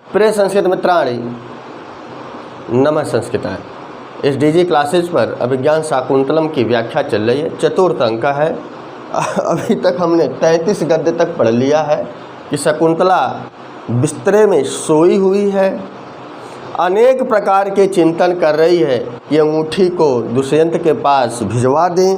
प्रिय संस्कृत मित्राणि, नमः संस्कृताय। इस डीजी क्लासेज पर अभिज्ञान शाकुंतलम की व्याख्या चल रही है। चतुर्थ अंक है। अभी तक हमने 33 गद्य तक पढ़ लिया है कि शकुंतला बिस्तरे में सोई हुई है, अनेक प्रकार के चिंतन कर रही है कि अंगूठी को दुष्यंत के पास भिजवा दें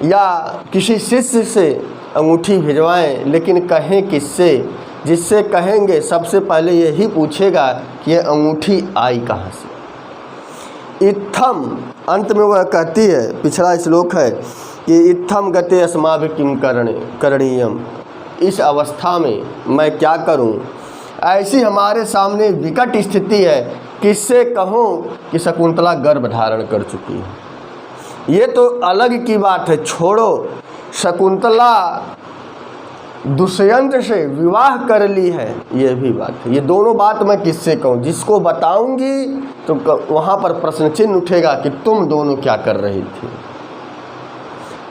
या किसी शिष्य से अंगूठी भिजवाएं, लेकिन कहें किससे? जिससे कहेंगे सबसे पहले यही पूछेगा कि ये अंगूठी आई कहाँ से। इत्थम, अंत में वह कहती है, पिछला श्लोक है कि इत्थम गते अस्माभिः किं करणीयम, इस अवस्था में मैं क्या करूं? ऐसी हमारे सामने विकट स्थिति है, किससे कहूं कि शकुंतला गर्भ धारण कर चुकी है। ये तो अलग की बात है, छोड़ो, शकुंतला दुष्यंत से विवाह कर ली है, ये भी बात है। ये दोनों बात मैं किससे कहूँ? जिसको बताऊंगी तो वहाँ पर प्रश्न चिन्ह उठेगा कि तुम दोनों क्या कर रही थी।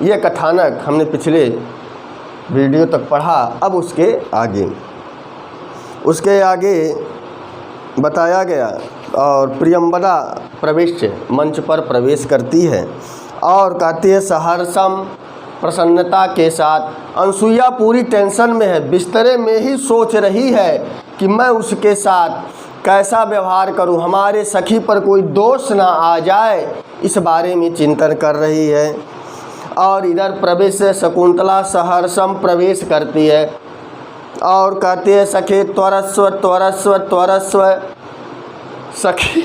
ये कथानक हमने पिछले वीडियो तक पढ़ा। अब उसके आगे बताया गया और प्रियंवदा मंच पर प्रवेश करती है और कहती है सहर्षम, प्रसन्नता के साथ। अनसुईया पूरी टेंशन में है, बिस्तरे में ही सोच रही है कि मैं उसके साथ कैसा व्यवहार करूं, हमारे सखी पर कोई दोष ना आ जाए, इस बारे में चिंतन कर रही है। और इधर प्रवेश से शकुंतला सहर्षम प्रवेश करती है और कहती है सखी त्वरस्व त्वरस्व त्वरस्व, सखी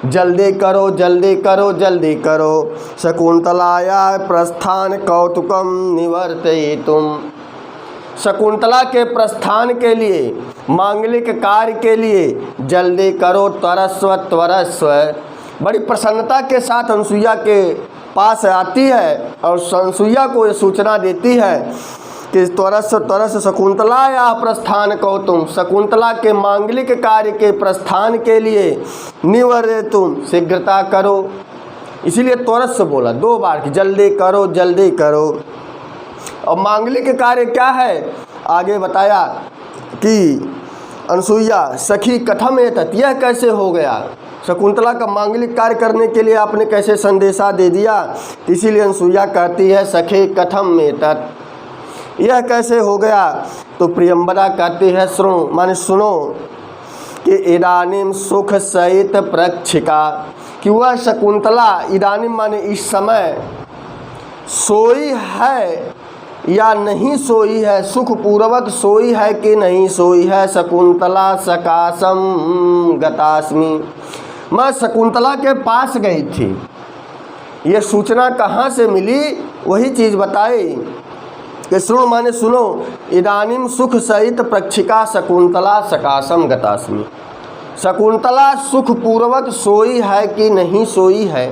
जल्दी करो जल्दी करो जल्दी करो। शकुंतलाया प्रस्थान कौतुकम निवर्तयितुम, शकुंतला के प्रस्थान के लिए, मांगलिक कार्य के लिए जल्दी करो, त्वरस्व त्वरस्व। बड़ी प्रसन्नता के साथ अनसुईया के पास आती है और अनसुईया को ये सूचना देती है कि त्वरस्व त्वरस्व शकुंतलाया प्रस्थान कौतुम, शकुंतला के मांगलिक कार्य के प्रस्थान के लिए निवर्तयितुम, शीघ्रता करो। इसीलिए त्वरस्व बोला 2 बार कि जल्दी करो जल्दी करो। और मांगलिक कार्य क्या है? आगे बताया कि अनसुईया सखी कथम एतत्, यह कैसे हो गया? शकुंतला का मांगलिक कार्य करने के लिए आपने कैसे संदेशा दे दिया? इसीलिए अनसुईया कहती है सखी कथम एतत्, यह कैसे हो गया? तो प्रियंवदा कहती है सुनो, माने सुनो कि इदानीम सुख सहित प्रक्षिका, कि वह शकुंतला इदानीम माने इस समय सोई है या नहीं सोई है, सुखपूर्वक सोई है कि नहीं सोई है। शकुंतला सकाशम गतास्मि, मैं शकुंतला के पास गई थी। ये सूचना कहाँ से मिली? वही चीज़ बताई कि सुनो माने सुनो, इदानीम सुख सहित प्रक्षिका शकुंतला सकाशम गतास्मि, शकुंतला सुखपूर्वक सोई है कि नहीं सोई है,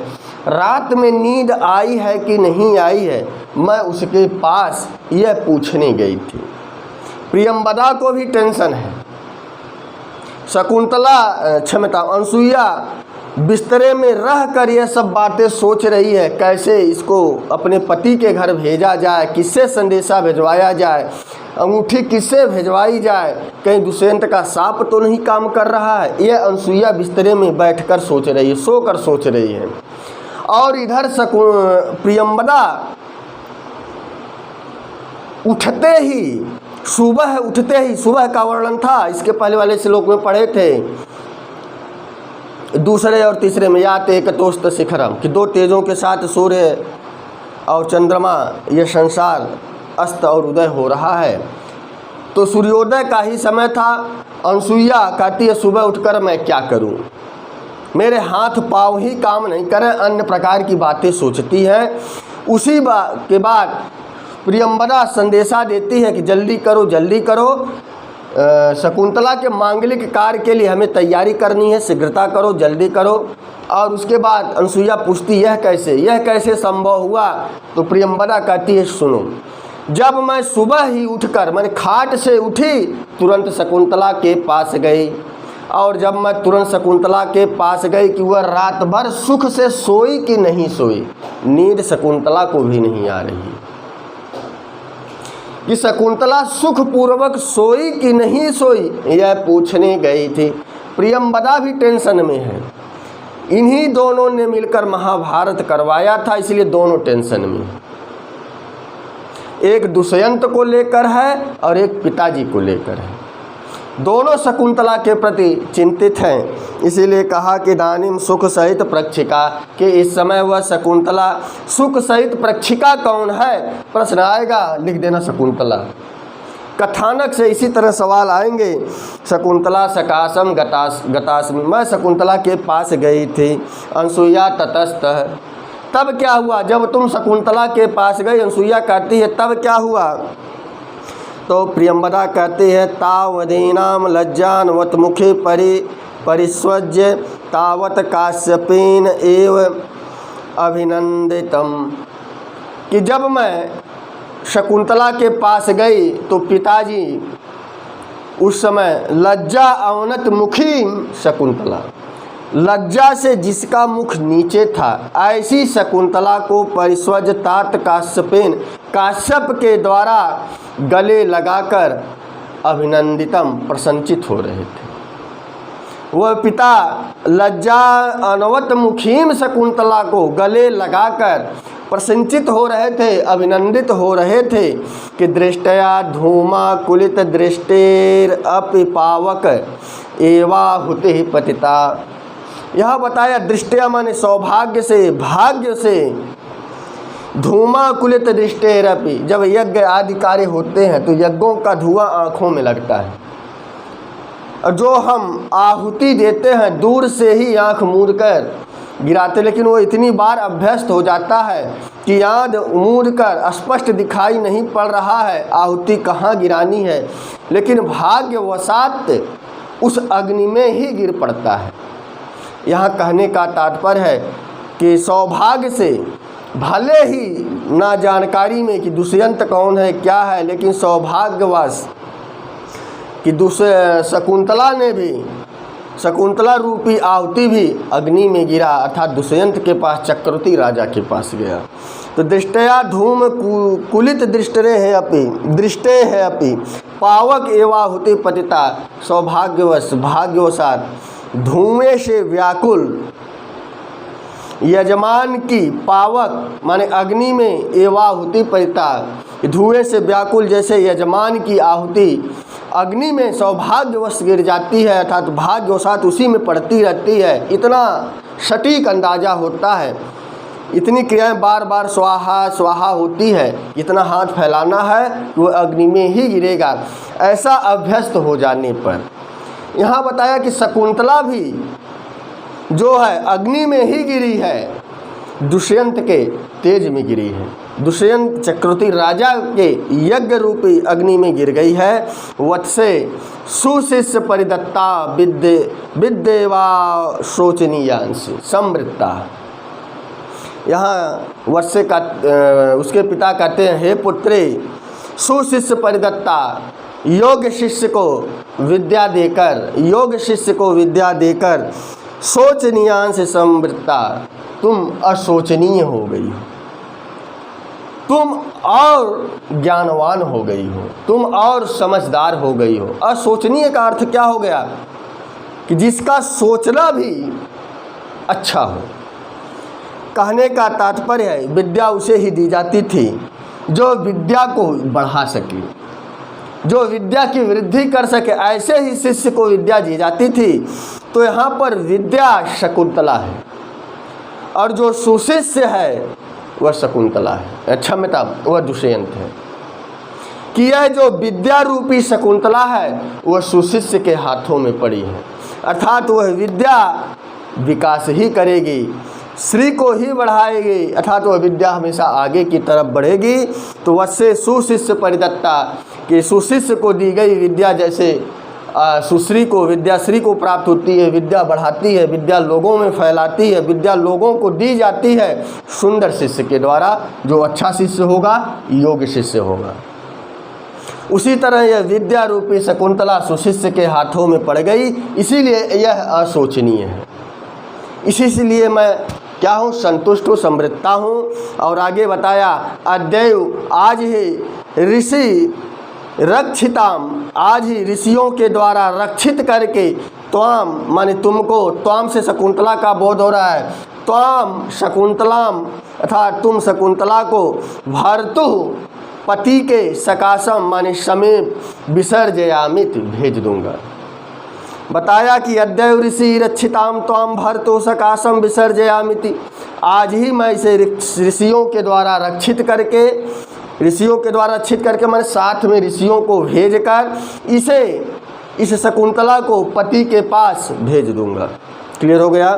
रात में नींद आई है कि नहीं आई है, मैं उसके पास यह पूछने गई थी। प्रियंवदा को भी टेंशन है। शकुंतला क्षमता अनसुईया बिस्तरे में रह कर यह सब बातें सोच रही है, कैसे इसको अपने पति के घर भेजा जाए, किससे संदेशा भिजवाया जाए, अंगूठी किससे भिजवाई जाए, कहीं दुष्यंत का साप तो नहीं काम कर रहा है। यह अनसुईया बिस्तरे में बैठकर सोच रही है, सोकर सोच रही है। और इधर प्रियंवदा उठते ही सुबह का वर्णन था, इसके पहले वाले श्लोक में पढ़े थे, दूसरे और तीसरे में यात एकतोस्त शिखरम, कि 2 तेजों के साथ सूर्य और चंद्रमा, ये संसार अस्त और उदय हो रहा है। तो सूर्योदय का ही समय था। अनसुईया कहती है सुबह उठकर मैं क्या करूं, मेरे हाथ पाँव ही काम नहीं करें, अन्य प्रकार की बातें सोचती है। उसी के बाद प्रियंवदा संदेशा देती है कि जल्दी करो जल्दी करो, शकुंतला के मांगलिक कार्य के लिए हमें तैयारी करनी है, शीघ्रता करो जल्दी करो। और उसके बाद अनसुईया पूछती यह कैसे संभव हुआ? तो प्रियंवदा कहती है सुनो, जब मैं सुबह ही उठकर मैंने खाट से उठी, तुरंत शकुंतला के पास गई, और जब मैं तुरंत शकुंतला के पास गई कि वह रात भर सुख से सोई कि नहीं सोई, नींद शकुंतला को भी नहीं आ रही। कि शकुंतला सुखपूर्वक सोई कि नहीं सोई, यह पूछने गई थी। प्रियंवदा भी टेंशन में है। इन्हीं दोनों ने मिलकर महाभारत करवाया था, इसलिए दोनों टेंशन में हैं। एक दुष्यंत को लेकर है और एक पिताजी को लेकर है। दोनों शकुंतला के प्रति चिंतित हैं। इसीलिए कहा कि दानिम सुख सहित प्रक्षिका, कि इस समय वह शकुंतला सुख सहित प्रक्षिका कौन है, प्रश्न आएगा, लिख देना शकुंतला। कथानक से इसी तरह सवाल आएंगे। शकुंतला सकाशम गतास्मि, मैं शकुंतला के पास गई थी। अनसुईया ततस्तः, तब क्या हुआ? जब तुम शकुंतला के पास गई, अनसुईया कहती है तब क्या हुआ? तो प्रियंवदा कहती है तावदीनाम लज्जान्वत मुखे परिस्वज्य तावत काश्यपेन एव अभिनंदितम, कि जब मैं शकुंतला के पास गई तो पिताजी उस समय लज्जा अवनत मुखी शकुंतला, लज्जा से जिसका मुख नीचे था, ऐसी शकुंतला को परिस्वज तात काश्यपेन, काश्यप के द्वारा गले लगाकर अभिनंदितम, प्रशंसित हो रहे थे। वह पिता लज्जा अनवत मुखीम शकुंतला को गले लगाकर प्रशंसित हो रहे थे, अभिनंदित हो रहे थे कि दृष्टया धूमा कुलित दृष्टेर अपि पावक एवाहुति पतिता। यह बताया दृष्टया माने सौभाग्य से, भाग्य से, धूमा कुलित दृष्टेरपि, जब यज्ञ आदि कार्य होते हैं तो यज्ञों का धुआं आँखों में लगता है, और जो हम आहुति देते हैं दूर से ही आँख मूंद कर गिराते, लेकिन वो इतनी बार अभ्यस्त हो जाता है कि आँख मूंद कर स्पष्ट दिखाई नहीं पड़ रहा है आहुति कहाँ गिरानी है, लेकिन भाग्यवशात उस अग्नि में ही गिर पड़ता है। यहाँ कहने का तात्पर्य है कि सौभाग्य से, भले ही ना जानकारी में कि दुष्यंत कौन है क्या है, लेकिन सौभाग्यवश कि शकुंतला ने भी, शकुंतला रूपी आहुति भी अग्नि में गिरा, अर्थात दुष्यंत के पास, चक्रवर्ती राजा के पास गया। तो दृष्टया धूम कुलित दृष्टे है अपि पावक एवाहुति पतिता, सौभाग्यवश, भाग्यवशात धुएं से व्याकुल यजमान की, पावक माने अग्नि में, एवाहुति पतिता, धुएं से व्याकुल जैसे यजमान की आहुति अग्नि में सौभाग्यवश गिर जाती है, अर्थात भाग्यवशात उसी में पड़ती रहती है। इतना सटीक अंदाजा होता है, इतनी क्रियाएं बार बार स्वाहा स्वाहा होती है, इतना हाथ फैलाना है वो अग्नि में ही गिरेगा, ऐसा अभ्यस्त हो जाने पर। यहाँ बताया कि शकुंतला भी जो है अग्नि में ही गिरी है, दुष्यंत के तेज में गिरी है। दुष्यंत चक्रवर्ती राजा के यज्ञ रूपी अग्नि में गिर गई है। वत्से सुशिष्य परिदत्ता विद्येवा शोचनीयांश समृत्ता। यहाँ वत्से का उसके पिता कहते हैं, हे पुत्रे, सुशिष्य परिदत्ता, योग्य शिष्य को विद्या देकर शोचनीयांश समृत्ता, तुम अशोचनीय हो गई हो, तुम और ज्ञानवान हो गई हो, तुम और समझदार हो गई हो। अशोचनीय का अर्थ क्या हो गया? कि जिसका सोचना भी अच्छा हो। कहने का तात्पर्य है विद्या उसे ही दी जाती थी जो विद्या को बढ़ा सके, जो विद्या की वृद्धि कर सके, ऐसे ही शिष्य को विद्या दी जाती थी। तो यहाँ पर विद्या शकुंतला है और जो सुशिष्य है वह शकुंतला है, क्षम्यता वह दुष्यंत है। कि यह जो विद्या रूपी शकुंतला है वह सुशिष्य के हाथों में पड़ी है, अर्थात वह विद्या विकास ही करेगी, श्री को ही बढ़ाएगी, अर्थात वह विद्या हमेशा आगे की तरफ बढ़ेगी। तो वैसे सुशिष्य परिदत्ता, कि सुशिष्य को दी गई विद्या जैसे सुश्री को, विद्या श्री को प्राप्त होती है, विद्या बढ़ाती है, विद्या लोगों में फैलाती है, विद्या लोगों को दी जाती है सुंदर शिष्य के द्वारा। जो अच्छा शिष्य होगा योग्य शिष्य होगा। उसी तरह यह विद्या रूपी शकुंतला सुशिष्य के हाथों में पड़ गई, इसीलिए यह अशोचनीय है। इसीलिए मैं क्या हूँ, संतुष्ट हूँ, समृद्धता हूँ। और आगे बताया अद्यैव आज ही ऋषि रक्षिताम, आज ही ऋषियों के द्वारा रक्षित करके, त्वाम माने तुमको, त्वाम से शकुंतला का बोध हो रहा है, त्वाम शकुंतलाम अर्थात तुम शकुंतला को भर्तु पति के सकाशम माने समीप विसर्जयामित भेज दूंगा। बताया कि अद्यैव ऋषि रक्षिताम त्वाम भर्तु सकाशम विसर्जयामिति, आज ही मैं इसे ऋषियों के द्वारा रक्षित करके, ऋषियों के द्वारा रक्षित करके मैंने साथ में ऋषियों को भेजकर इस शकुंतला को पति के पास भेज दूंगा। क्लियर हो गया।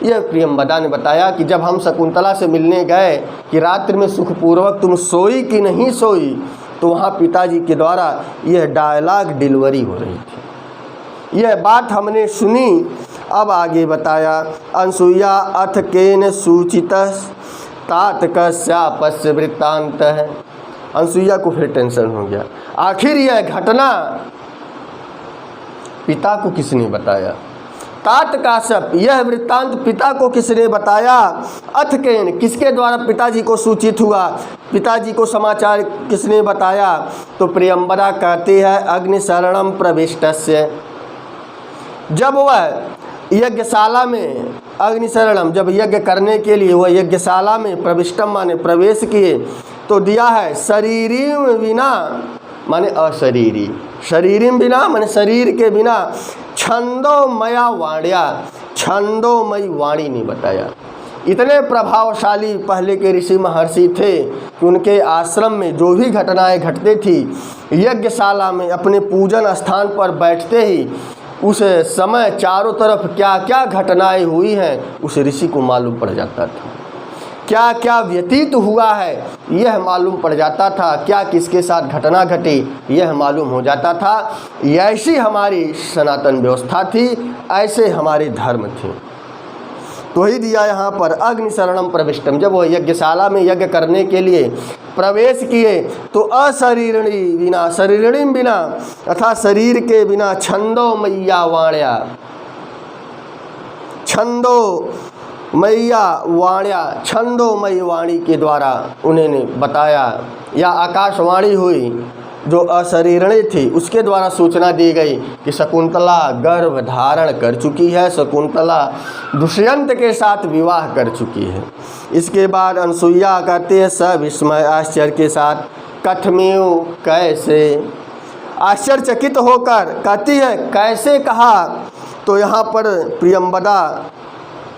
यह प्रियंवदा ने बताया कि जब हम शकुंतला से मिलने गए कि रात्रि में सुखपूर्वक तुम सोई कि नहीं सोई, तो वहाँ पिताजी के द्वारा यह डायलॉग डिलीवरी हो रही थी। यह बात हमने सुनी। अब आगे बताया अनसुईया अथ केन सूचित तात कस्यापस्य वृत्तांत है। अनसुईया को फिर टेंशन हो गया, आखिर यह घटना पिता को किसने बताया। तात काश्यप, यह वृत्तांत पिता को किसने बताया। अथ केन, किसके द्वारा पिताजी को सूचित हुआ, पिताजी को समाचार किसने बताया। तो प्रियंवदा कहते हैं अग्निशरणम प्रविष्टस्य, जब वह यज्ञशाला में, अग्निशरणम जब यज्ञ करने के लिए वह यज्ञशाला में प्रविष्टम माने प्रवेश किए, तो दिया है शरीरीम बिना माने अशरीरी, शरीरीम बिना माने शरीर के बिना, छंदोमया वाण्या, छंदोमयी वाणी नहीं बताया। इतने प्रभावशाली पहले के ऋषि महर्षि थे कि उनके आश्रम में जो भी घटनाएं घटती थी, यज्ञशाला में अपने पूजन स्थान पर बैठते ही उस समय चारों तरफ क्या क्या घटनाएं हुई हैं उस ऋषि को मालूम पड़ जाता था। क्या क्या व्यतीत हुआ है यह मालूम पड़ जाता था, क्या किसके साथ घटना घटी यह मालूम हो जाता था। ऐसी हमारी सनातन व्यवस्था थी, ऐसे हमारे धर्म थे। तो ही दिया यहाँ पर अग्निशरणम प्रविष्टम, जब वह यज्ञशाला में यज्ञ करने के लिए प्रवेश किए तो अशरीरणी बिना, शरीरणी बिना अर्थात शरीर के बिना, छंदोमय्या वाण्या, छंदोमय्या वाण्या, छंदोमयी वाणी के द्वारा उन्होंने बताया, या आकाशवाणी हुई जो अशरीरणी थी उसके द्वारा सूचना दी गई कि शकुंतला गर्भ धारण कर चुकी है, शकुंतला दुष्यंत के साथ विवाह कर चुकी है। इसके बाद अनसुईया कहते हैं सविस्मय आश्चर्य के साथ, कथमेव कैसे, आश्चर्यचकित होकर कहती है कैसे कहा। तो यहाँ पर प्रियंवदा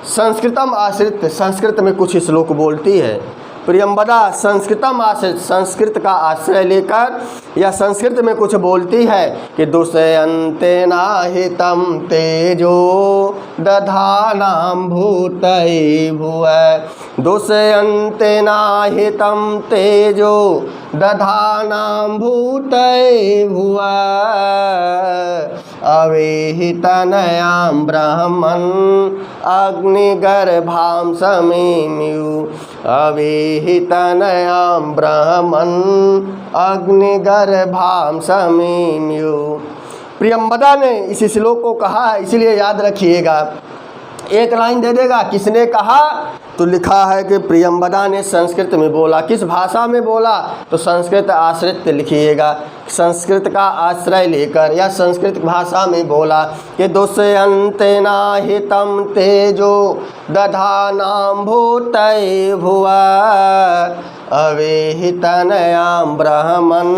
संस्कृतम आश्रित, संस्कृत में कुछ श्लोक बोलती है। प्रियंवदा संस्कृतम आश्रित, संस्कृत का आश्रय लेकर या संस्कृत में कुछ बोलती है कि दुष्यन्तेना हितं तेजो दधानां भूतये भुव, दुष्यन्तेना हितं तेजो दधानां भूतये भुव, अवेहितनयां ब्रह्मन् अग्निगर्भां समेम्यु, अवेहितनयां ब्रह्मन् अग्निगर्भां समेम्यु। प्रियंवदा ने इस श्लोक को कहा है, इसलिए याद रखिएगा। एक लाइन दे देगा किसने कहा, तो लिखा है कि प्रियंवदा ने संस्कृत में बोला। किस भाषा में बोला, तो संस्कृत आश्रित लिखिएगा, संस्कृत का आश्रय लेकर या संस्कृत भाषा में बोला कि दुष्यन्तेना हितं तेजो दधानां भूतये भुव, अवेहितनयां ब्रह्मन्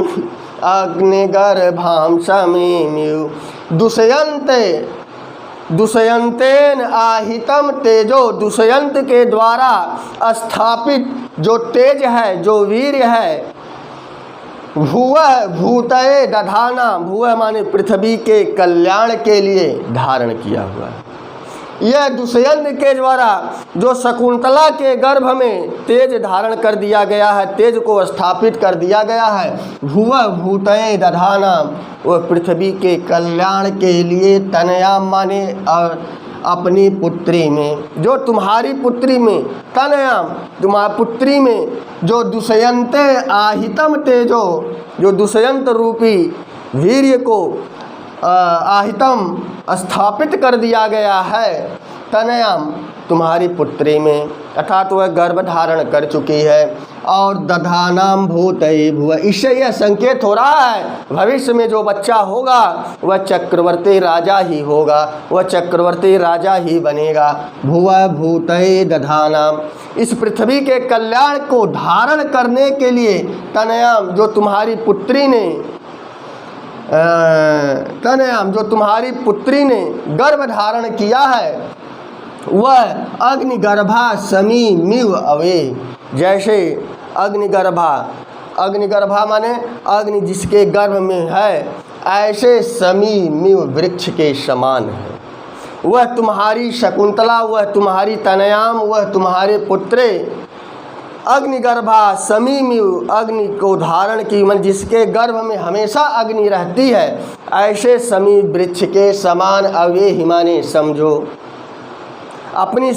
अग्निगर्भां समेम्यु। दुष्यंतेन आहितम तेजो, दुष्यंत के द्वारा स्थापित जो तेज है, जो वीर्य है, भुव भूतये दधाना, भुव माने पृथ्वी के कल्याण के लिए धारण किया हुआ है। यह दुष्यंत के द्वारा जो शकुंतला के गर्भ में तेज धारण कर दिया गया है, तेज को स्थापित कर दिया गया है, भुव भूतये दधाना, वह पृथ्वी के कल्याण के लिए, तनया माने अपनी पुत्री में, जो तुम्हारी पुत्री में, तनयाम तुम्हारी पुत्री में जो दुष्यंत आहितम तेजो, जो दुष्यंत रूपी वीर्य को आहितम स्थापित कर दिया गया है, तनयाम तुम्हारी पुत्री में, अर्थात वह गर्भ धारण कर चुकी है। और दधानाम भूतये भुव, इससे यह संकेत हो रहा है भविष्य में जो बच्चा होगा वह चक्रवर्ती राजा ही होगा, वह चक्रवर्ती राजा ही बनेगा। भुव भूतये दधानाम, इस पृथ्वी के कल्याण को धारण करने के लिए तनयाम जो तुम्हारी पुत्री ने तनयाम जो तुम्हारी पुत्री ने गर्भ धारण किया है वह अग्निगर्भा समी मिव अवे, जैसे अग्निगर्भा माने अग्नि जिसके गर्भ में है, ऐसे समी मिव वृक्ष के समान है। वह तुम्हारी शकुंतला, वह तुम्हारी तनयाम, वह तुम्हारे पुत्रे अग्निगर्भा समीमिव, अग्नि को धारण की मन जिसके गर्भ में हमेशा अग्नि रहती है, ऐसे समी वृक्ष के समान अवे हिमाने समझो। अपनी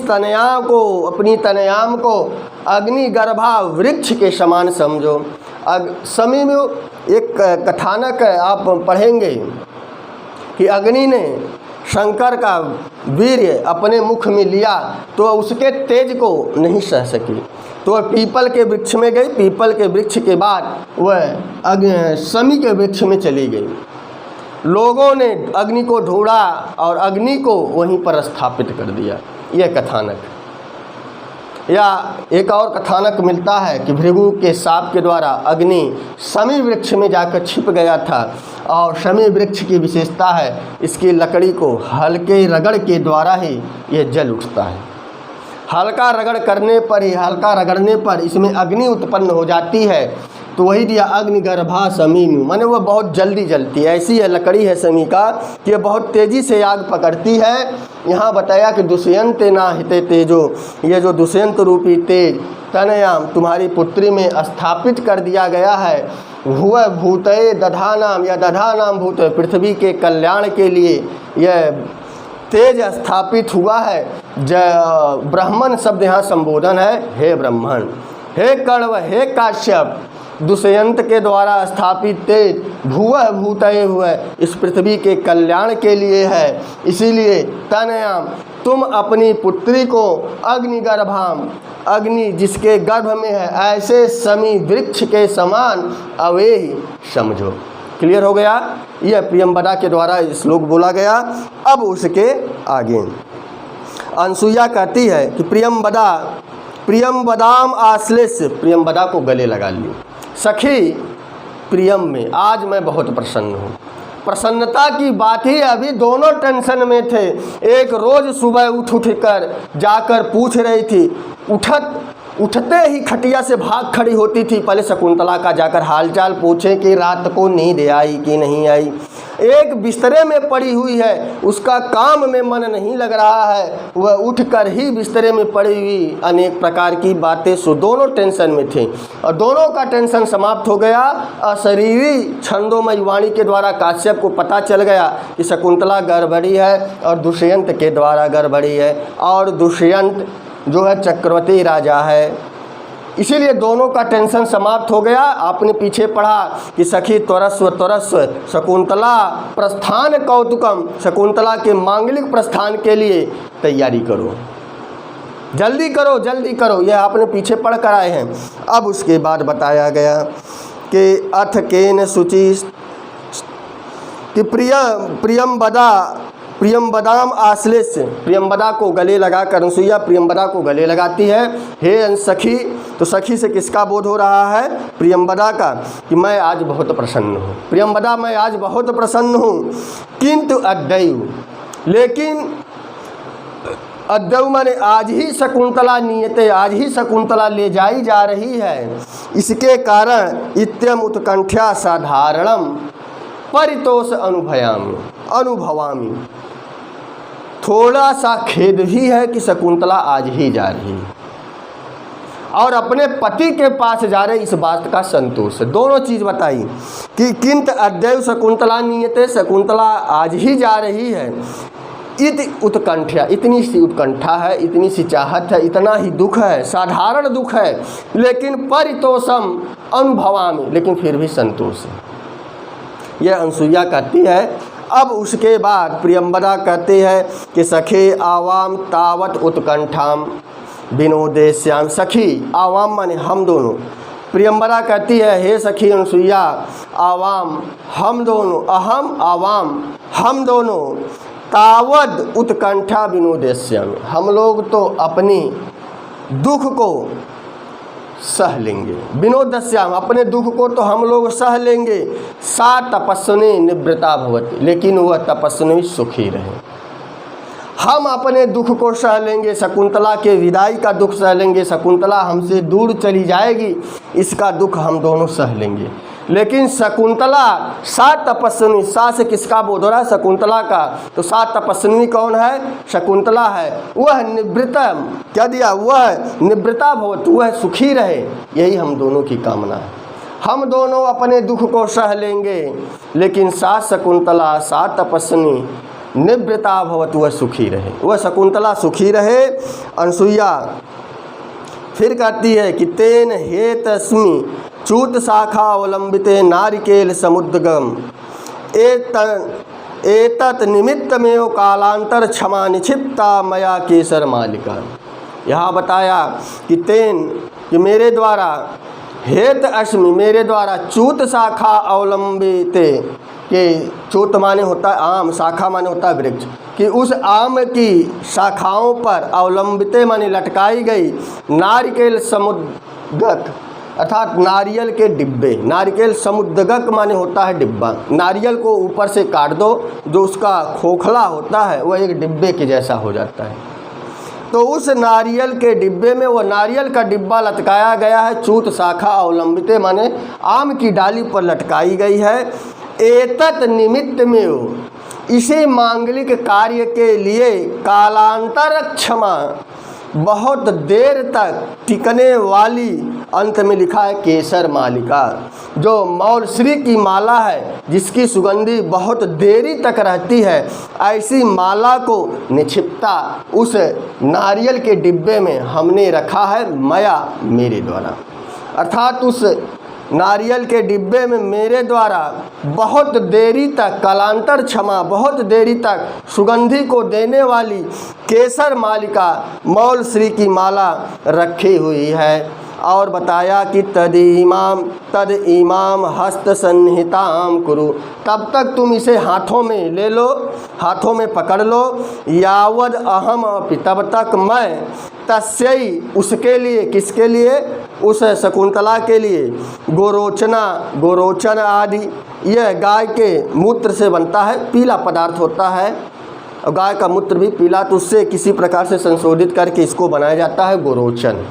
तनयाम को अग्निगर्भा वृक्ष के समान समझो। समीमिव एक कथानक आप पढ़ेंगे कि अग्नि ने शंकर का वीर्य अपने मुख में लिया तो उसके तेज को नहीं सह सकी, तो वह पीपल के वृक्ष में गई। पीपल के वृक्ष के बाद वह समी के वृक्ष में चली गई। लोगों ने अग्नि को ढूंढा और अग्नि को वहीं पर स्थापित कर दिया। यह कथानक, या एक और कथानक मिलता है कि भृगु के शाप के द्वारा अग्नि समी वृक्ष में जाकर छिप गया था। और समी वृक्ष की विशेषता है इसकी लकड़ी को हल्के रगड़ के द्वारा ही यह जल उठता है। हल्का रगड़ने पर इसमें अग्नि उत्पन्न हो जाती है, तो वही दिया अग्निगर्भा समीनु, माने वह बहुत जल्दी जलती है। ऐसी यह लकड़ी है समी का कि यह बहुत तेज़ी से आग पकड़ती है। यहाँ बताया कि दुष्यंत ना हिते तेजो, यह जो दुष्यंत रूपी तेज तनयाम तुम्हारी पुत्री में स्थापित कर दिया गया है। भुव भूतये दधानाम, या दधानाम भूत, पृथ्वी के कल्याण के लिए यह तेज स्थापित हुआ है। ब्राह्मण शब्द यहाँ संबोधन है, हे ब्राह्मण, हे कण्व, हे काश्यप, दुष्यंत के द्वारा स्थापित तेज भुव भूतये हुए इस पृथ्वी के कल्याण के लिए है। इसीलिए तनयाम तुम अपनी पुत्री को अग्निगर्भाम, अग्नि जिसके गर्भ में है, ऐसे समी वृक्ष के समान अवे ही समझो। क्लियर हो गया? यह प्रियंवदा के द्वारा श्लोक बोला गया। अब उसके आगे अनसुईया कहती है कि प्रियंवदाम आश्लेष, प्रियंवदा को गले लगा ली। सखी प्रियम में आज मैं बहुत प्रसन्न हूँ। प्रसन्नता की बात ही, अभी दोनों टेंशन में थे। एक रोज़ सुबह उठ कर जाकर पूछ रही थी, उठते ही खटिया से भाग खड़ी होती थी, पहले शकुंतला का जाकर हालचाल पूछे कि रात को नींद आई कि नहीं आई। एक बिस्तरे में पड़ी हुई है, उसका काम में मन नहीं लग रहा है, वह उठकर ही बिस्तरे में पड़ी हुई अनेक प्रकार की बातें सो दोनों टेंशन में थे। और दोनों का टेंशन समाप्त हो गया। अशरीरी छंदोमय वाणी के द्वारा काश्यप को पता चल गया कि शकुंतला गड़बड़ी है और दुष्यंत के द्वारा गड़बड़ी है, और दुष्यंत जो है चक्रवर्ती राजा है। इसीलिए दोनों का टेंशन समाप्त हो गया। आपने पीछे पढ़ा कि सखी त्वरस्व शकुंतला प्रस्थान कौतुकम, शकुंतला के मांगलिक प्रस्थान के लिए तैयारी करो, जल्दी करो। यह आपने पीछे पढ़ कर आए हैं। अब उसके बाद बताया गया कि अथ केन शुचि कि प्रियंवदाम आश्लेष, प्रियंवदा को गले लगा कर अनसुईया प्रियंवदा को गले लगाती है। हे सखी, तो सखी से किसका बोध हो रहा है? प्रियंवदा का, कि मैं आज बहुत प्रसन्न हूँ। प्रियंवदा, मैं आज बहुत प्रसन्न हूँ। किंतु अद्यु, लेकिन अद्यु माने आज ही शकुंतला नियते, आज ही शकुंतला ले जाई जा रही है। इसके कारण इत्यम उत्कंठ्या साधारणम परितोष अनुभवामी, थोड़ा सा खेद भी है कि शकुंतला आज ही जा रही है और अपने पति के पास जा रहे, इस बात का संतोष है। दोनों चीज़ बताई कि किंत अद्यव शकुंतला नियते, शकुंतला आज ही जा रही है। इति उत्कंठा, इतनी सी उत्कंठा है, इतनी सी चाहत है, इतना ही दुख है, साधारण दुख है, लेकिन परितोषम अनुभवामी, लेकिन फिर भी संतोष है। यह अनसुईया कहती है अब उसके बाद प्रियंवदा कहते हैं कि सखे आवाम तावत उत्कंठाम विनोदेश्याम। सखी आवाम माने हम दोनों। प्रियंवदा कहती है हे सखी अनुसुईया, आवाम हम दोनों, अहम आवाम हम दोनों, तावद उत्कंठा विनोदेश्याम, हम लोग तो अपनी दुख को सह लेंगे। विनोदस्याम, अपने दुख को तो हम लोग सह लेंगे। सा तपस्विनी निवृत्ता भवति, लेकिन वह तपस्विनी सुखी रहे। हम अपने दुख को सह लेंगे, शकुंतला के विदाई का दुख सह लेंगे, शकुंतला हमसे दूर चली जाएगी इसका दुख हम दोनों सह लेंगे। लेकिन शकुंतला सा तपस्विनी, सा से किसका बोध हो रहा है? शकुंतला का। तो सा तपस्विनी कौन है? शकुंतला है। वह निवृत्तम, क्या दिया? वह निवृत्ता भवतु, वह सुखी रहे। यही हम दोनों की कामना है। हम दोनों अपने दुख को सह लेंगे, लेकिन सा शकुंतला सा तपस्विनी निवृत्ता भवतु, वह सुखी रहे, वह शकुंतला सुखी रहे। अनुसुईया फिर कहती है कि तेन हेतस्मि चूत शाखा अवलंबिते नारिकेल समुद्रगम एतत् निमित्तमेव कालांतर क्षमा निक्षिप्ता मया केसर मालिका। यहाँ बताया कि तेन, कि मेरे द्वारा, हेत अस्मि, मेरे द्वारा, चूत शाखा अवलंबिते, के चूत माने होता है आम, शाखा माने होता है वृक्ष, कि उस आम की शाखाओं पर अवलंबिते माने लटकाई गई नारिकेल समुद्गक, अर्थात नारियल के डिब्बे। नारिकेल समुद्गक माने होता है डिब्बा। नारियल को ऊपर से काट दो, जो उसका खोखला होता है वह एक डिब्बे के जैसा हो जाता है। तो उस नारियल के डिब्बे में वह नारियल का डिब्बा लटकाया गया है। चूत शाखा अवलंबिते माने आम की डाली पर लटकाई गई है। एतत् निमित्त में, इसी मांगलिक कार्य के लिए कालांतर क्षमा, बहुत देर तक टिकने वाली, अंत में लिखा है केसर मालिका, जो मौल श्री की माला है जिसकी सुगंधी बहुत देरी तक रहती है, ऐसी माला को निक्षिप्ता उस नारियल के डिब्बे में हमने रखा है, मया मेरे द्वारा। अर्थात उस नारियल के डिब्बे में मेरे द्वारा बहुत देरी तक, कालांतर क्षमा, बहुत देरी तक सुगंधी को देने वाली केसर मालिका, मौल श्री की माला रखी हुई है। और बताया कि तद इमाम हस्त संहिताम कुरु, तब तक तुम इसे हाथों में ले लो, हाथों में पकड़ लो। यावद अहम अपि, तब तक मैं, तस्यै, उसके लिए, किसके लिए? उस शकुंतला के लिए, गोरोचना, गोरोचन आदि, यह गाय के मूत्र से बनता है, पीला पदार्थ होता है, और गाय का मूत्र भी पीला, तो उससे किसी प्रकार से संशोधित करके इसको बनाया जाता है गोरोचन।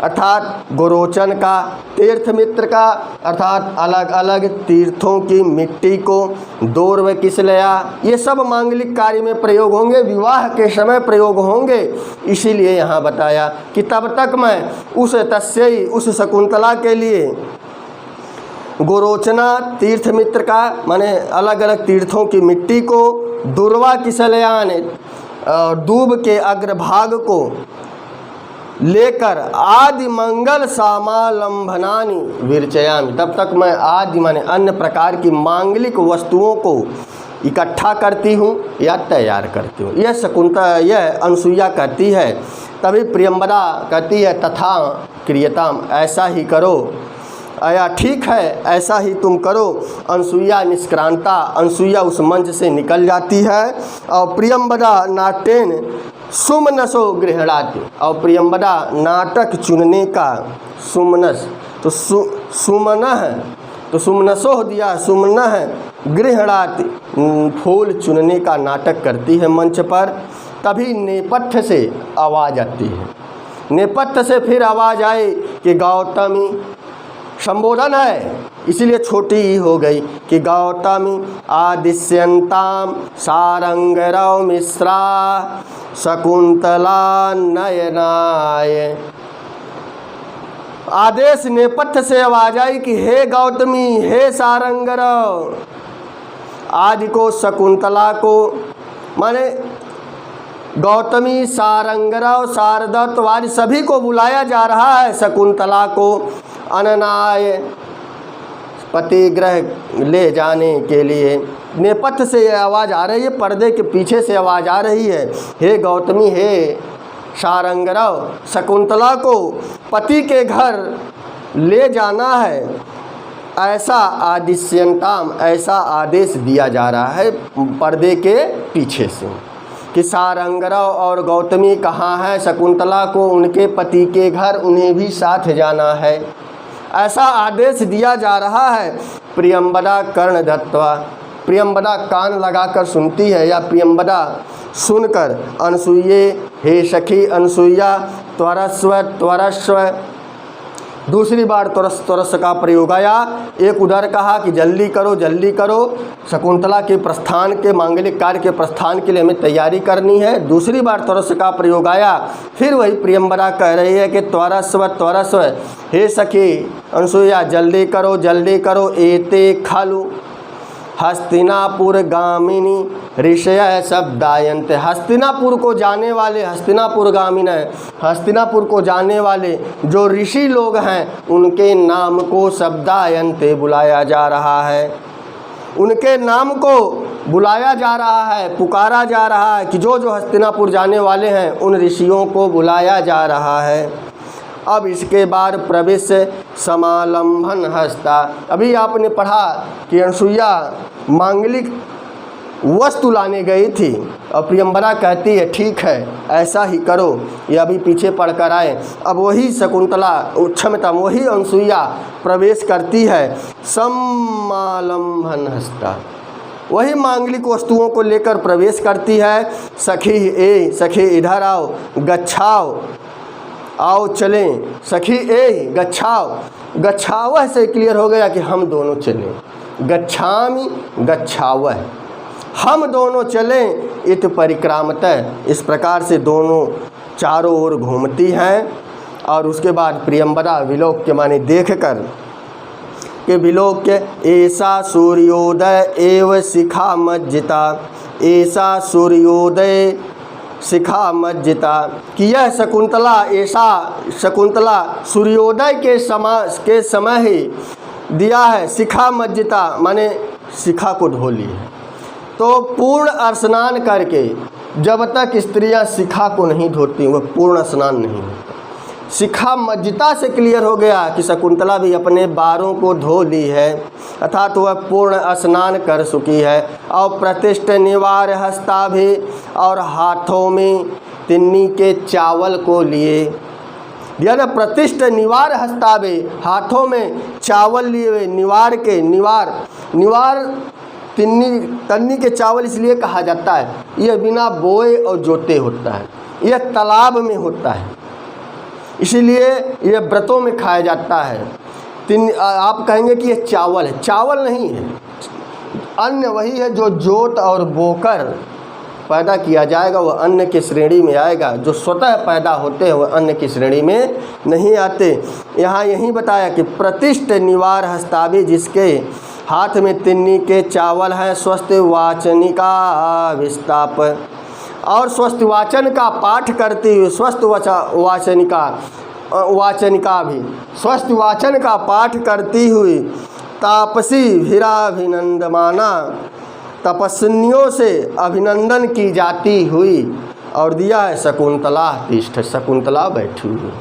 अर्थात गोरोचन का, तीर्थ मित्र का, अर्थात अलग अलग तीर्थों की मिट्टी को, दोर्व किसलया, ये सब मांगलिक कार्य में प्रयोग होंगे, विवाह के समय प्रयोग होंगे। इसीलिए यहाँ बताया कि तब तक मैं उस तस्यै, उस शकुंतला के लिए गोरोचना, तीर्थ मित्र का माने अलग अलग तीर्थों की मिट्टी को, दुर्वा किसलयान, दूब के अग्रभाग को लेकर आदि मंगल सामालंबनानि विरचयामि, तब तक मैं आदि माने अन्य प्रकार की मांगलिक वस्तुओं को इकट्ठा करती हूँ या तैयार करती हूँ। यह शकुंतला, यह अनुसुईया कहती है। तभी प्रियंवदा कहती है तथा क्रियताम, ऐसा ही करो, आया ठीक है, ऐसा ही तुम करो। अनुसुईया निष्क्रांता, अनुसुईया उस मंच से निकल जाती है। और प्रियंवदा नाट्येन सुमनसो गृहणाति, और प्रियंवदा नाटक चुनने का, सुमनस तो सुमनः, तो सुमनसो दिया, सुमनः गृहणाति, फूल चुनने का नाटक करती है मंच पर। तभी नेपथ्य से आवाज़ आती है, नेपथ्य से फिर आवाज़ आई कि गौतमी, संबोधन है इसीलिए छोटी ही हो गई कि गौतमी आदिश्यंताम सारंगरव मिश्रा शकुंतला नयनाय। आदेश नेपथ्य से आवाज आई कि हे गौतमी, हे सारंगरव, आदि को शकुंतला को, माने गौतमी, सारंगरव, शारदत्त आदि सभी को बुलाया जा रहा है। शकुंतला को अननाय पति गृह ले जाने के लिए। नेपथ्य से यह आवाज़ आ रही है, पर्दे के पीछे से आवाज़ आ रही है, हे गौतमी, हे शारंगरव, शकुंतला को पति के घर ले जाना है, ऐसा आदिश्यंताम, ऐसा आदेश दिया जा रहा है पर्दे के पीछे से कि शारंगरव और गौतमी कहाँ है, शकुंतला को उनके पति के घर उन्हें भी साथ जाना है, ऐसा आदेश दिया जा रहा है। प्रियंबदा कर्ण धत्वा, प्रियंबदा कान लगाकर सुनती है, या प्रियंबदा सुनकर अनसुये, हे सखी अनसुईया, त्वरस्व त्वरस्व, दूसरी बार त्वरस त्वरस का प्रयोग आया। एक उधर कहा कि जल्दी करो जल्दी करो, शकुंतला के प्रस्थान के मांगलिक कार्य के प्रस्थान के लिए हमें तैयारी करनी है। दूसरी बार त्वरस का प्रयोग आया, फिर वही प्रियंबदा कह रही है कि त्वरस्व त्वरस्व, हे सखी अनसुईया जल्दी करो, एते खलु हस्तिनापुर गामिनी ऋषय शब्दायन्ते, हस्तिनापुर को जाने वाले, हस्तिनापुर गामिन है, हस्तिनापुर को जाने वाले जो ऋषि लोग हैं उनके नाम को शब्दायन्ते बुलाया जा रहा है, उनके नाम को बुलाया जा रहा है, पुकारा जा रहा है कि जो जो हस्तिनापुर जाने वाले हैं उन ऋषियों को बुलाया जा रहा है। अब इसके बाद प्रवेश समालंबन हस्ता, अभी आपने पढ़ा कि अनसुईया मांगलिक वस्तु लाने गई थी और प्रियंबदा कहती है ठीक है ऐसा ही करो, ये अभी पीछे पढ़कर आए। अब वही शकुंतला, क्षमता वही अनसुईया प्रवेश करती है समालंबन हस्ता, वही मांगलिक वस्तुओं को लेकर प्रवेश करती है। सखी इधर आओ, गच्छाओ, आओ चलें, सखी ए गच्छावह से क्लियर हो गया कि हम दोनों चलें, गच्छामि गच्छावह, हम दोनों चलें। इत परिक्रामतः, इस प्रकार से दोनों चारों ओर घूमती हैं। और उसके बाद प्रियंबदा विलोक्य माने देख कर कि विलोक्य, ऐसा सूर्योदय एव शिखा मज्जिता, ऐसा सूर्योदय शिखा मज्जिता, कि यह शकुंतला, ऐसा शकुंतला सूर्योदय के समय ही दिया है, शिखा मज्जिता माने शिखा को धो ली है। तो पूर्ण स्नान करके, जब तक स्त्रियां शिखा को नहीं धोती वह पूर्ण स्नान नहीं होता। शिखा मज्जिता से क्लियर हो गया कि शकुंतला भी अपने बारों को धो ली है, अर्थात वह पूर्ण स्नान कर चुकी है। और प्रतिष्ठ निवार हस्ता भी, और हाथों में तिन्नी के चावल को लिए, यानी प्रतिष्ठ निवार हस्तावे, हाथों में चावल लिए हुए, निवार के निवार तन्नी के चावल इसलिए कहा जाता है, यह बिना बोए और जोते होता है, यह तालाब में होता है, इसीलिए यह व्रतों में खाया जाता है। आप कहेंगे कि यह चावल है, चावल नहीं है, अन्न वही है जो जोत और बोकर पैदा किया जाएगा, वह अन्न की श्रेणी में आएगा। जो स्वतः पैदा होते हैं वह अन्न की श्रेणी में नहीं आते। यहाँ यही बताया कि प्रतिष्ठ निवार हस्ताभि, जिसके हाथ में तिन्नी के चावल हैं, स्वस्थ वाचनिका विस्ताप, और स्वस्थ वाचन का पाठ करती हुई, स्वस्थ वाचनिका भी, स्वस्थ वाचन का पाठ करती हुई, तापसी भिराभिनंदमाना, तपस्वियों से अभिनंदन की जाती हुई। और दिया है शकुंतला तिष्ठ, शकुंतला बैठी हुई।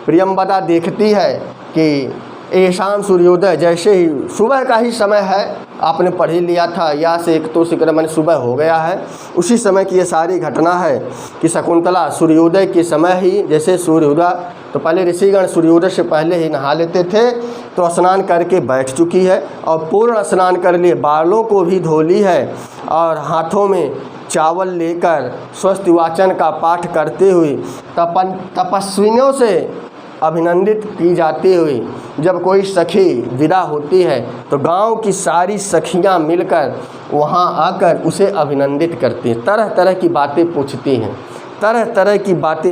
प्रियंबदा देखती है कि शाम सूर्योदय, जैसे ही सुबह का ही समय है, आपने पढ़ ही लिया था, या से एक तो शिकर मैंने सुबह हो गया है, उसी समय की ये सारी घटना है कि शकुंतला सूर्योदय के समय ही, जैसे सूर्य उदा, तो पहले ऋषिगण सूर्योदय से पहले ही नहा लेते थे, तो स्नान करके बैठ चुकी है और पूर्ण स्नान कर लिए, बालों को भी धो ली है और हाथों में चावल लेकर स्वस्थ वाचन का पाठ करते हुए तपस्वियों से अभिनंदित की जाती हुई। जब कोई सखी विदा होती है तो गांव की सारी सखियां मिलकर वहां आकर उसे अभिनंदित करती हैं, तरह तरह की बातें पूछती हैं, तरह तरह की बातें